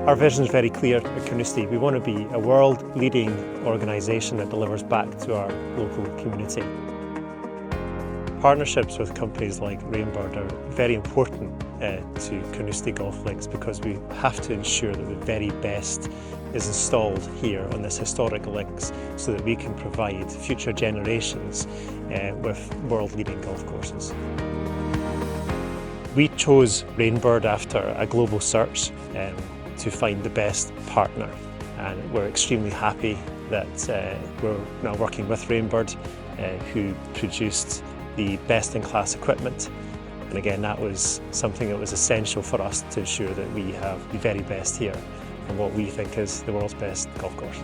Our vision is very clear at Carnoustie. We want to be a world-leading organisation that delivers back to our local community. Partnerships with companies like Rainbird are very important to Carnoustie Golf Links because we have to ensure that the very best is installed here on this historic links so that we can provide future generations with world-leading golf courses. We chose Rainbird after a global search to find the best partner, and we're extremely happy that we're now working with Rainbird, who produced the best-in-class equipment. And again, that was something that was essential for us to ensure that we have the very best here on what we think is the world's best golf course.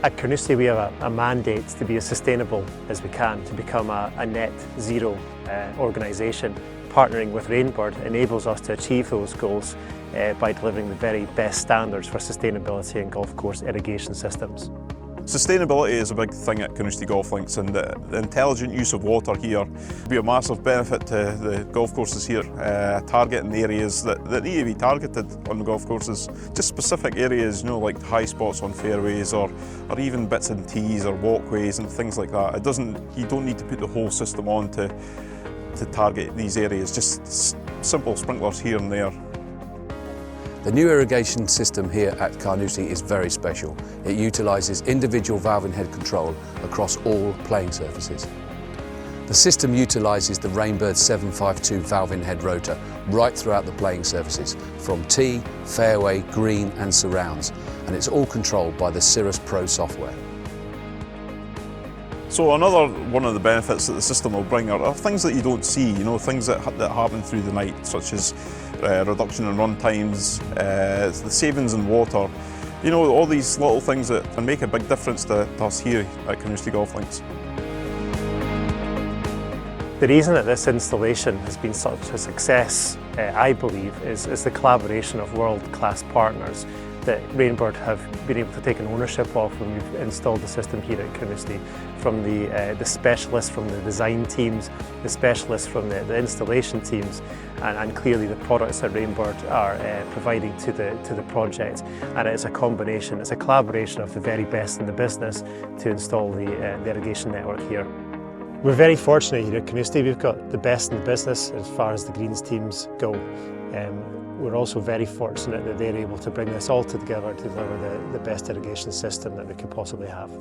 At Carnoustie, we have a mandate to be as sustainable as we can, to become a net zero organisation. Partnering with Rainbird enables us to achieve those goals by delivering the very best standards for sustainability in golf course irrigation systems. Sustainability is a big thing at Carnoustie Golf Links, and the intelligent use of water here will be a massive benefit to the golf courses here, targeting the areas that need to be targeted on the golf courses. Just specific areas, like high spots on fairways or even bits in tees or walkways and things like that. You don't need to put the whole system on to target these areas, just simple sprinklers here and there. The new irrigation system here at Carnoustie is very special. It utilises individual valve head control across all playing surfaces. The system utilises the Rainbird 752 valve head rotor right throughout the playing surfaces, from tee, fairway, green and surrounds, and it's all controlled by the Cirrus Pro software. So another one of the benefits that the system will bring are things that you don't see, things that happen through the night, such as reduction in run times, the savings in water, all these little things that can make a big difference to us here at Carnoustie Golf Links. The reason that this installation has been such a success, I believe, is the collaboration of world-class partners that Rainbird have been able to take an ownership of when we've installed the system here at Carnoustie. From the specialists from the design teams, the specialists from the installation teams, and clearly the products that Rainbird are providing to the project. And it's a combination, it's a collaboration of the very best in the business to install the irrigation network here. We're very fortunate here at Carnoustie. We've got the best in the business as far as the greens teams go. We're also very fortunate that they're able to bring this all together to deliver the best irrigation system that we could possibly have.